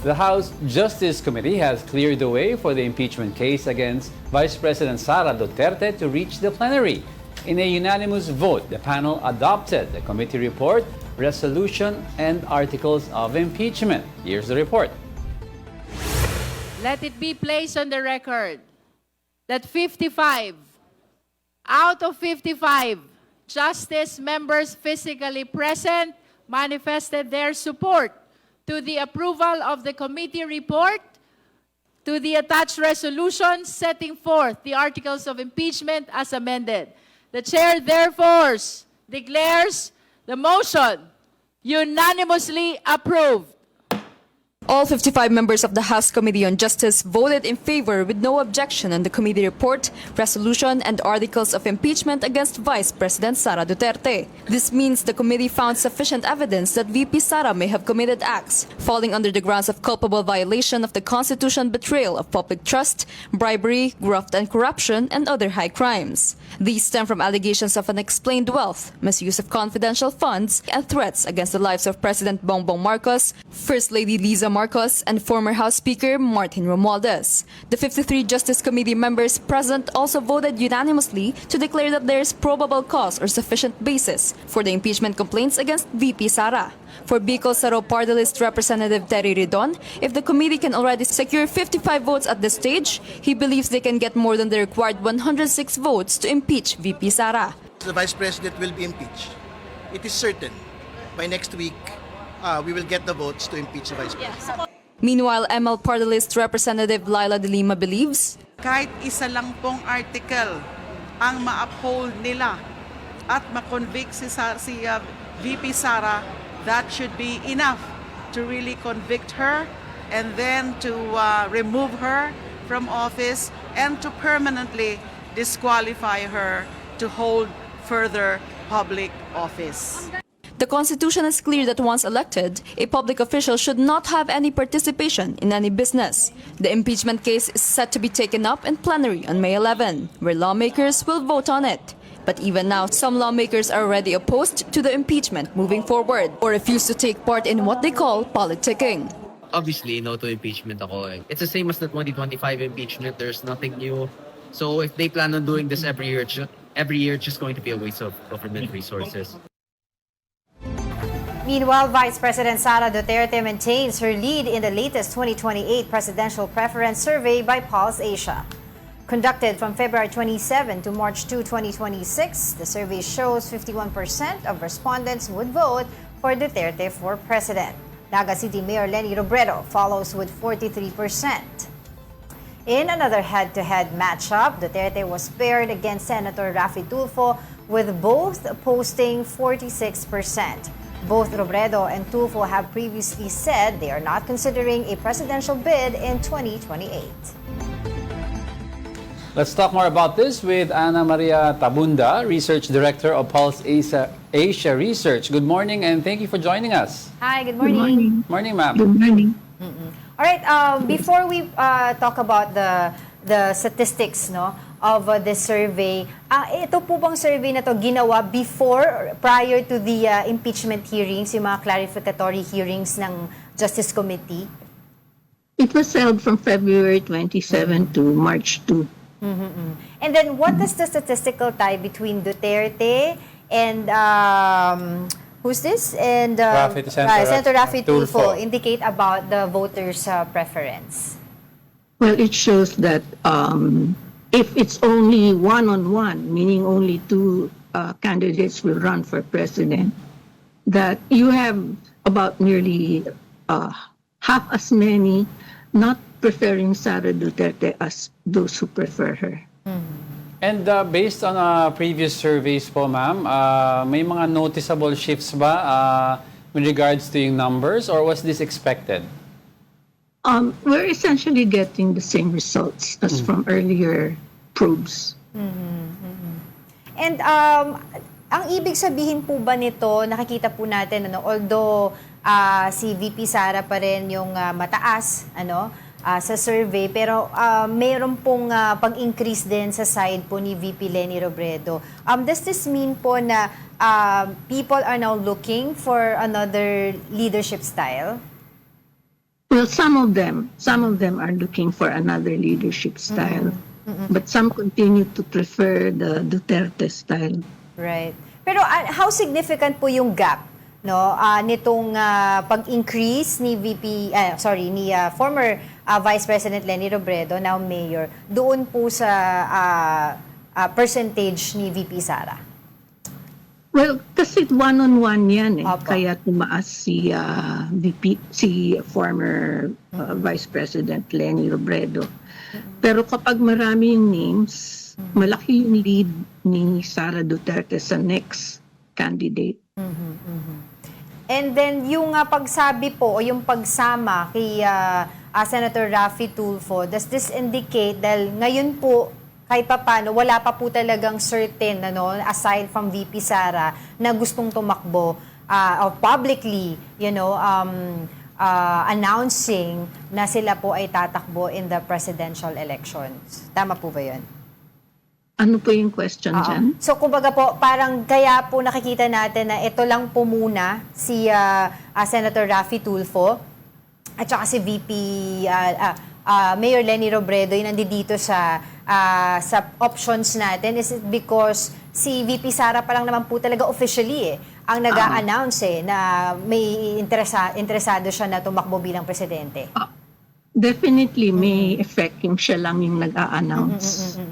The House Justice Committee has cleared the way for the impeachment case against Vice President Sara Duterte to reach the plenary. In a unanimous vote, the panel adopted the committee report, resolution, and articles of impeachment. Here's the report. Let it be placed on the record that 55 out of 55 Justice members physically present manifested their support to the approval of the committee report, to the attached resolution setting forth the articles of impeachment as amended. The chair therefore declares the motion unanimously approved. All 55 members of the House Committee on Justice voted in favor with no objection on the committee report, resolution, and articles of impeachment against Vice President Sara Duterte. This means the committee found sufficient evidence that VP Sara may have committed acts falling under the grounds of culpable violation of the Constitution, betrayal of public trust, bribery, graft and corruption, and other high crimes. These stem from allegations of unexplained wealth, misuse of confidential funds, and threats against the lives of President Bongbong Marcos, First Lady Liza Marcos, and former House Speaker Martin Romualdez. The 53 Justice Committee members present also voted unanimously to declare that there is probable cause or sufficient basis for the impeachment complaints against VP Sara. For Bicol Saro Party List Representative Terry Ridon, if the committee can already secure 55 votes at this stage, he believes they can get more than the required 106 votes to impeach VP Sara. The Vice President will be impeached. It is certain by next week we will get the votes to impeach the Vice President. Meanwhile, ML Party List Representative Laila de Lima believes kahit isa lang pong article ang ma-uphold nila at ma-convict si VP Sara, that should be enough to really convict her and then to remove her from office and to permanently disqualify her to hold further public office. the Constitution is clear that once elected, a public official should not have any participation in any business. The impeachment case is set to be taken up in plenary on May 11, where lawmakers will vote on it. But even now, some lawmakers are already opposed to the impeachment moving forward or refuse to take part in what they call politicking. Obviously, no to impeachment ako. It's the same as the 2025 impeachment. There's nothing new. So if they plan on doing this every year, it's just going to be a waste of government resources. Meanwhile, Vice President Sara Duterte maintains her lead in the latest 2028 presidential preference survey by Pulse Asia. Conducted from February 27 to March 2, 2026, the survey shows 51% of respondents would vote for Duterte for president. Naga City Mayor Leni Robredo follows with 43%. In another head-to-head matchup, Duterte was paired against Senator Raffy Tulfo, with both posting 46%. Both Robredo and Tulfo have previously said they are not considering a presidential bid in 2028. Let's talk more about this with Ana Maria Tabunda, Research Director of Pulse Asia Research. Good morning and thank you for joining us. Hi, good morning. Morning, ma'am. Good morning. All right, before we talk about the statistics of the survey, ito po bang survey na to ginawa prior to the impeachment hearings, yung mga clarificatory hearings ng Justice Committee? It was held from February 27 to March 2. And then what does the statistical tie between Duterte and who's this? And Senator Raffy Tulfo indicate about the voters' preference? Well, it shows that if it's only one-on-one, meaning only two candidates will run for president, that you have about nearly half as many not preferring Sara Duterte as those who prefer her. And based on previous surveys po, ma'am, may mga noticeable shifts ba with regards to yung numbers, or was this expected? We're essentially getting the same results as from earlier probes. And ang ibig sabihin po ba nito, nakikita po natin, although si VP Sara pa rin yung mataas sa survey, pero mayroon pong pag-increase din sa side po ni VP Leni Robredo. Does this mean po na people are now looking for another leadership style? Well, some of them are looking for another leadership style, but some continue to prefer the Duterte style. Right. Pero how significant po yung gap, no, nitong pag-increase ni former Vice President Leni Robredo, now Mayor, doon po sa percentage ni VP Sara? Well, kasi one-on-one yan eh. Opo. Kaya tumaas si former Vice President Leni Robredo. Pero kapag maraming names, malaki yung lead ni Sara Duterte sa next candidate. And then yung pagsabi po o yung pagsama kay Senator Raffy Tulfo, does this indicate dahil ngayon po kahit papaano, wala pa po talagang certain, aside from VP Sara, na gustong tumakbo or publicly, announcing na sila po ay tatakbo in the presidential elections. Tama po ba yun? Ano po yung question dyan? So, kumbaga po, parang kaya po nakikita natin na ito lang po muna si Senator Raffy Tulfo at saka si VP Mayor Leni Robredo yung nandito sa options natin. Is it because si VP Sara pa lang naman po talaga officially ang nag-a-announce na may interesado siya na tumakbo bilang presidente? Definitely may effect yung siya lang yung nag-a-announce.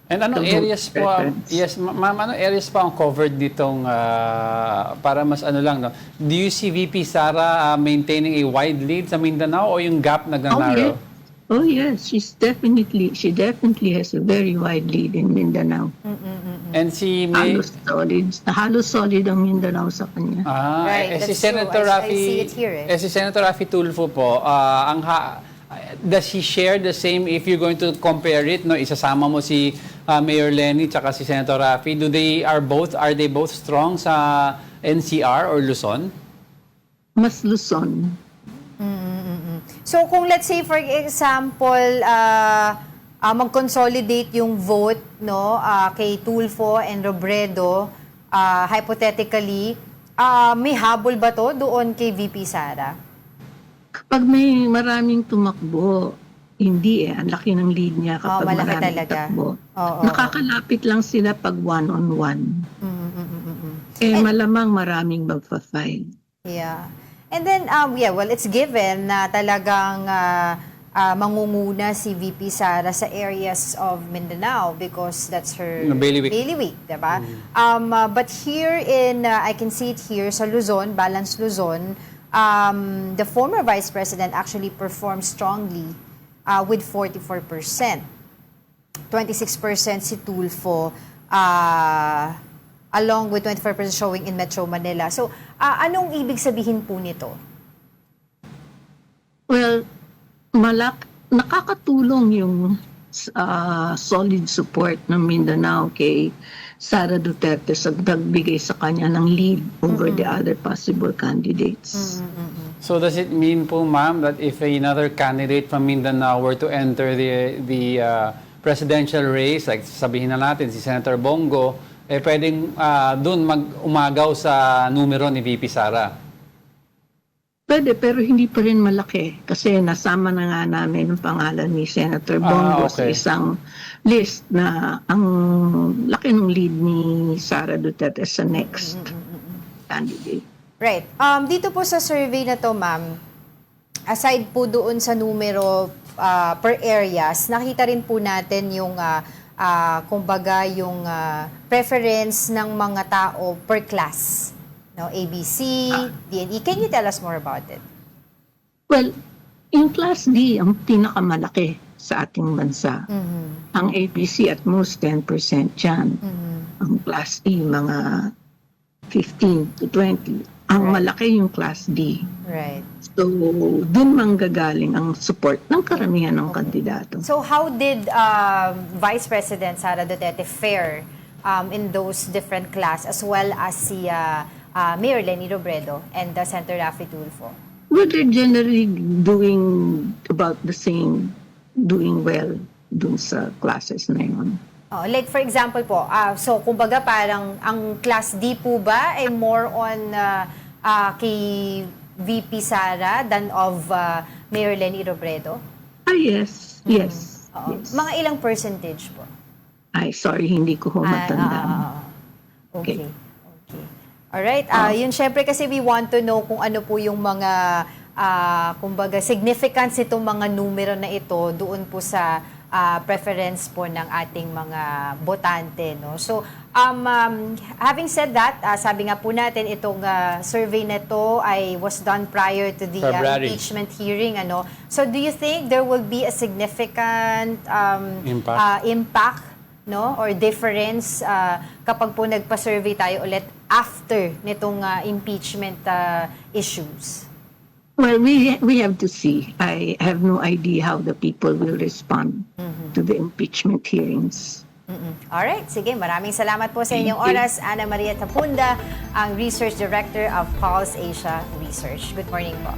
And anong areas po, yes, ma'am, anong areas pa ang covered ditong para mas ano lang, no? Do you see VP Sara maintaining a wide lead sa Mindanao o yung gap nag-narrow? Oh yes, she definitely has a very wide lead in Mindanao. And si halos solid ang Mindanao sa kanya. Right, si that's Senator true. I Raffy, see it here, si Senator Raffy Tulfo po, does he share the same, if you're going to compare it, no, isasama mo si Mayor Leni tsaka si Senator Raffy, are they both strong sa NCR or Luzon? Mas Luzon. So kung let's say for example, mag-consolidate yung vote, no, kay Tulfo and Robredo, hypothetically, may habol ba to doon kay VP Sara? Kapag may maraming tumakbo, hindi ang laki ng lead niya kapag malaki maraming talaga. takbo. Oo. Nakakalapit lang sila pag one-on-one. Malamang maraming magpa-file. Yeah. And then, well, it's given na talagang mangunguna si VP Sara sa areas of Mindanao because that's her bailiwick, diba? But here I can see it here sa Luzon, Balance Luzon, the former Vice President actually performed strongly with 44%. 26% si Tulfo, along with 24% showing in Metro Manila. So, anong ibig sabihin po nito? Well, nakakatulong yung solid support ng Mindanao kay Sara Duterte sa nagbigay sa kanya ng lead over the other possible candidates. So does it mean po, ma'am, that if another candidate from Mindanao were to enter the presidential race, like sabihin na natin si Senator Bongo, pwedeng doon umagaw sa numero ni VP Sara? Pwede, pero hindi pa rin malaki kasi nasama na nga namin ang pangalan ni Senator Bongo sa isang list na ang laki ng lead ni Sara Duterte sa next candidate. Right. Dito po sa survey na to, ma'am, aside po doon sa numero per areas, nakita rin po natin yung kumbaga yung preference ng mga tao per class. No, ABC, DNE. Can you tell us more about it? Well, yung Class D ang pinakamalaki sa ating bansa. Ang ABC at most 10% yan. Ang Class D, mga 15 to 20. Ang malaki yung Class D. Right. So, dun manggagaling ang support ng karamihan ng kandidato. So how did Vice President Sara Duterte fare in those different class as well as si Mayor Leni Robredo and Senator Raffy Tulfo? Well, they're generally doing about the same, doing well dun sa classes na yun. Like for example po, so kumbaga parang ang Class D po ba ay more on kay VP Sara than of Mayor Leni Robredo? Yes, yes, Oo. yes. Mga ilang percentage po? Ay, sorry, hindi ko ho matandaan. Okay. Okay. Alright. Yun, syempre kasi we want to know kung ano po yung mga, kumbaga, significance itong mga numero na ito doon po sa preference po ng ating mga botante. No? So, having said that, sabi nga po natin, itong survey na ito was done prior to the February. impeachment hearing. Ano? So, do you think there will be a significant impact, no, or difference kapag po nagpa-survey tayo ulit after nitong impeachment issues? Well, we have to see. I have no idea how the people will respond to the impeachment hearings. Alright, sige, maraming salamat po sa inyong Thank you. oras. Ana Maria Tapunda, ang Research Director of Pulse Asia Research. Good morning po.